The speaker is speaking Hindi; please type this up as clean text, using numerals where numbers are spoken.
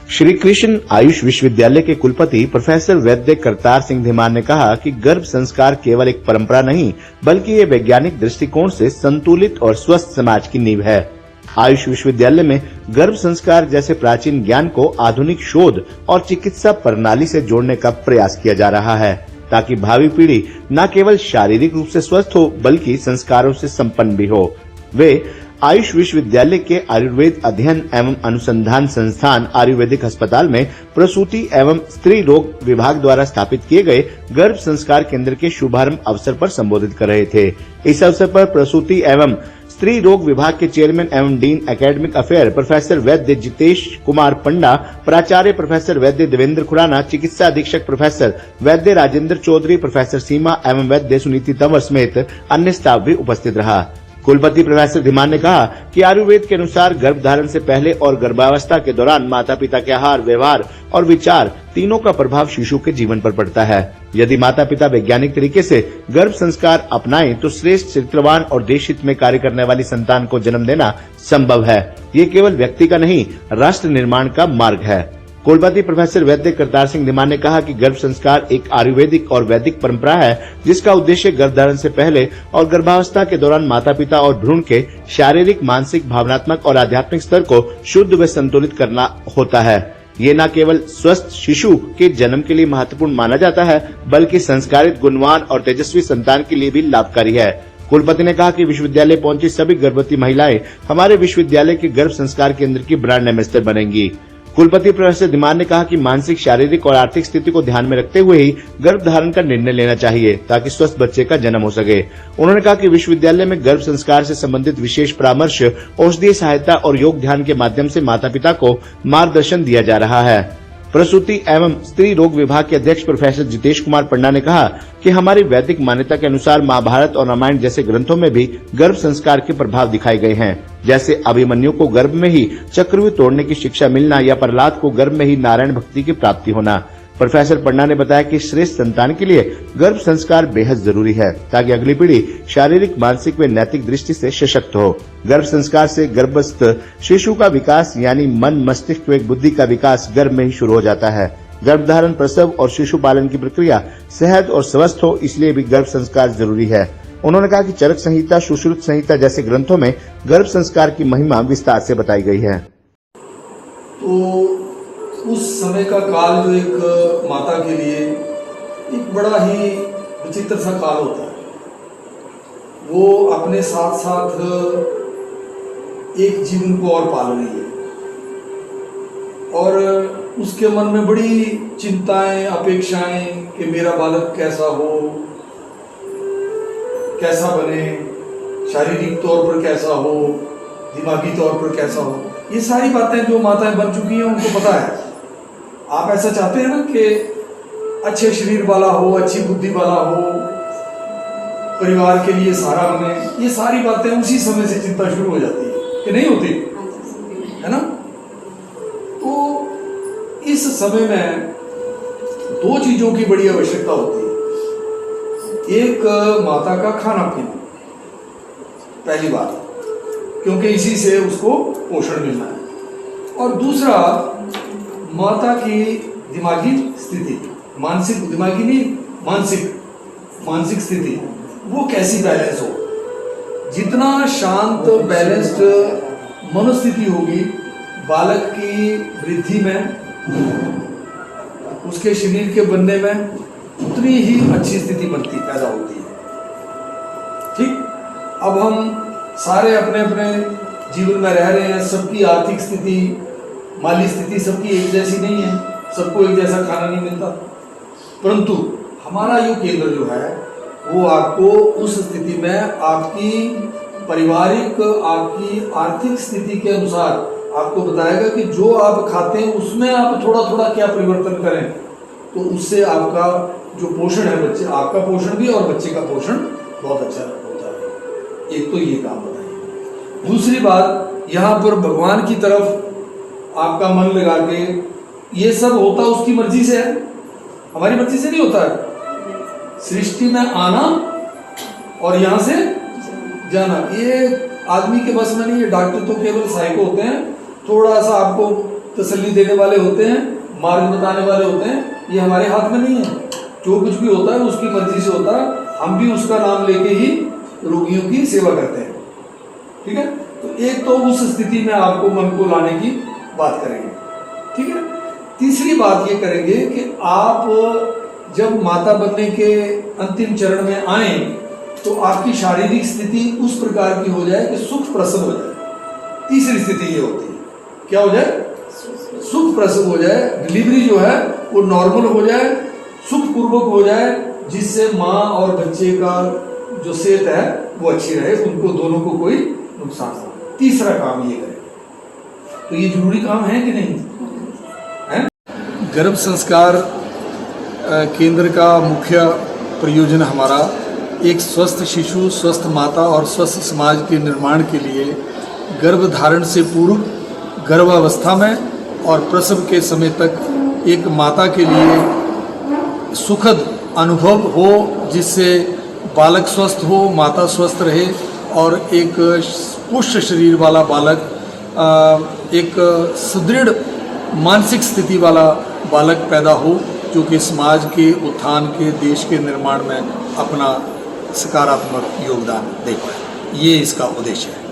श्री कृष्ण आयुष विश्वविद्यालय के कुलपति प्रोफेसर वैद्य करतार सिंह धीमान ने कहा कि गर्भ संस्कार केवल एक परंपरा नहीं बल्कि ये वैज्ञानिक दृष्टिकोण से संतुलित और स्वस्थ समाज की नींव है। आयुष विश्वविद्यालय में गर्भ संस्कार जैसे प्राचीन ज्ञान को आधुनिक शोध और चिकित्सा प्रणाली से जोड़ने का प्रयास किया जा रहा है ताकि भावी पीढ़ी न केवल शारीरिक रूप से स्वस्थ हो बल्कि संस्कारों से संपन्न भी हो। वे आयुष विश्वविद्यालय के आयुर्वेद अध्ययन एवं अनुसंधान संस्थान आयुर्वेदिक अस्पताल में प्रसूति एवं स्त्री रोग विभाग द्वारा स्थापित किए गए गर्भ संस्कार केंद्र के शुभारंभ अवसर पर संबोधित कर रहे थे। इस अवसर पर प्रसूति एवं स्त्री रोग विभाग के चेयरमैन एवं डीन एकेडमिक अफेयर प्रोफेसर वैद्य जितेश कुमार पंडा, प्राचार्य प्रोफेसर वैद्य देवेंद्र खुराना, चिकित्सा अधीक्षक प्रोफेसर वैद्य राजेंद्र चौधरी, प्रोफेसर सीमा एवं वैद्य सुनीति तंवर समेत अन्य स्टाफ भी उपस्थित रहा। कुलपति प्रोफेसर धीमान ने कहा कि आयुर्वेद के अनुसार गर्भधारण से पहले और गर्भावस्था के दौरान माता पिता के आहार, व्यवहार और विचार तीनों का प्रभाव शिशु के जीवन पर पड़ता है। यदि माता पिता वैज्ञानिक तरीके से गर्भ संस्कार अपनाएं तो श्रेष्ठ, चरित्रवान और देश हित में कार्य करने वाली संतान को जन्म देना संभव है। ये केवल व्यक्ति का नहीं, राष्ट्र निर्माण का मार्ग है। कुलपति प्रोफेसर वैद्य करतार सिंह धीमान ने कहा कि गर्भ संस्कार एक आयुर्वेदिक और वैदिक परंपरा है जिसका उद्देश्य गर्भधारण से पहले और गर्भावस्था के दौरान माता पिता और भ्रूण के शारीरिक, मानसिक, भावनात्मक और आध्यात्मिक स्तर को शुद्ध व संतुलित करना होता है। ये न केवल स्वस्थ शिशु के जन्म के लिए महत्वपूर्ण माना जाता है बल्कि संस्कारित, गुणवान और तेजस्वी संतान के लिए भी लाभकारी है। कुलपति ने कहा कि विश्वविद्यालय पहुंची सभी गर्भवती महिलाएं हमारे विश्वविद्यालय के गर्भ संस्कार केंद्र की ब्रांड एम्बेसडर बनेंगी। कुलपति प्रोफेसर धीमान ने कहा कि मानसिक, शारीरिक और आर्थिक स्थिति को ध्यान में रखते हुए ही गर्भधारण का निर्णय लेना चाहिए ताकि स्वस्थ बच्चे का जन्म हो सके। उन्होंने कहा कि विश्वविद्यालय में गर्भ संस्कार से संबंधित विशेष परामर्श, औषधीय सहायता और योग ध्यान के माध्यम से माता पिता को मार्गदर्शन दिया जा रहा है। प्रसूति एवं स्त्री रोग विभाग के अध्यक्ष प्रोफेसर जितेश कुमार पंडा ने कहा कि हमारी वैदिक मान्यता के अनुसार महाभारत और रामायण जैसे ग्रंथों में भी गर्भ संस्कार के प्रभाव दिखाए गए हैं। जैसे अभिमन्यु को गर्भ में ही चक्रव्यूह तोड़ने की शिक्षा मिलना या प्रहलाद को गर्भ में ही नारायण भक्ति की प्राप्ति होना। प्रोफेसर पंडा ने बताया कि श्रेष्ठ संतान के लिए गर्भ संस्कार बेहद जरूरी है ताकि अगली पीढ़ी शारीरिक, मानसिक व नैतिक दृष्टि से सशक्त हो। गर्भ संस्कार से गर्भस्थ शिशु का विकास यानी मन, मस्तिष्क व बुद्धि का विकास गर्भ में ही शुरू हो जाता है। गर्भधारण, प्रसव और शिशु पालन की प्रक्रिया सहज और स्वस्थ हो, इसलिए भी गर्भ संस्कार जरूरी है। उन्होंने कहा कि चरक संहिता, सुश्रुत संहिता जैसे ग्रंथों में गर्भ संस्कार की महिमा विस्तार से बताई गई है। तो उस समय का काल जो एक माता के लिए एक बड़ा ही विचित्र सा काल होता है। वो अपने साथ साथ एक जीवन को और पाल रही है और उसके मन में बड़ी चिंताएं, अपेक्षाएं कि मेरा बालक कैसा हो, कैसा बने, शारीरिक तौर पर कैसा हो, दिमागी तौर पर कैसा हो। ये सारी बातें जो माताएं बन चुकी हैं उनको पता है। आप ऐसा चाहते हैं ना कि अच्छे शरीर वाला हो, अच्छी बुद्धि वाला हो, परिवार के लिए सहारा बने। ये सारी बातें उसी समय से चिंता शुरू हो जाती है कि नहीं होती है ना। तो इस समय में दो चीजों की बड़ी आवश्यकता होती है। एक माता का खाना पीना, पहली बात, क्योंकि इसी से उसको पोषण मिलना है। और दूसरा माता की दिमागी स्थिति, दिमागी नहीं, मानसिक स्थिति, वो कैसी बैलेंस हो। जितना शांत, बैलेंस्ड मनोस्थिति होगी बालक की वृद्धि में, उसके शरीर के बनने में, उतनी ही अच्छी स्थिति पैदा होती है। ठीक, अब हम सारे अपने अपने जीवन में रह रहे हैं। सबकी आर्थिक स्थिति, माली स्थिति सबकी एक जैसी नहीं है, सबको एक जैसा खाना नहीं मिलता। परंतु हमारा यो केंद्र जो है वो आपको उस स्थिति में आपकी पारिवारिक, आपकी आर्थिक स्थिति के अनुसार आपको बताएगा कि जो आप खाते हैं उसमें आप थोड़ा थोड़ा क्या परिवर्तन करें, तो उससे आपका जो पोषण है, बच्चे, आपका पोषण भी और बच्चे का पोषण बहुत अच्छा होता है। एक तो ये काम बताइए। दूसरी बात, यहाँ पर भगवान की तरफ आपका मन लगा के, ये सब होता उसकी मर्जी से है, हमारी मर्जी से नहीं होता है। सृष्टि में आना और यहां से जाना ये आदमी के बस में नहीं है। डॉक्टर तो केवल साइको होते हैं, थोड़ा सा आपको तसल्ली देने वाले होते हैं, मार्ग बताने वाले होते हैं, ये हमारे हाथ में नहीं है। जो कुछ भी होता है उसकी मर्जी से होता है, हम भी उसका नाम लेके ही रोगियों की सेवा करते हैं। ठीक है, तो एक तो उस स्थिति में आपको मन को लाने की बात करेंगे। ठीक है, तीसरी बात ये करेंगे कि आप जब माता बनने के अंतिम चरण में आए तो आपकी शारीरिक स्थिति उस प्रकार की हो जाए कि सुख प्रसव हो जाए। तीसरी स्थिति ये होती है, क्या हो जाए? सुख प्रसव हो जाए, डिलीवरी जो है वो नॉर्मल हो जाए, सुखपूर्वक हो जाए, जिससे माँ और बच्चे का जो सेहत है वो अच्छी रहे, उनको दोनों को कोई नुकसान ना हो। तीसरा काम ये करें, तो ये जरूरी काम है कि नहीं है? गर्भ संस्कार केंद्र का मुख्य प्रयोजन हमारा एक स्वस्थ शिशु, स्वस्थ माता और स्वस्थ समाज के निर्माण के लिए गर्भधारण से पूर्व, गर्भावस्था में और प्रसव के समय तक एक माता के लिए सुखद अनुभव हो, जिससे बालक स्वस्थ हो, माता स्वस्थ रहे और एक पुष्ट शरीर वाला बालक, एक सुदृढ़ मानसिक स्थिति वाला बालक पैदा हो, जो कि समाज के उत्थान के, देश के निर्माण में अपना सकारात्मक योगदान दे पाए। ये इसका उद्देश्य है।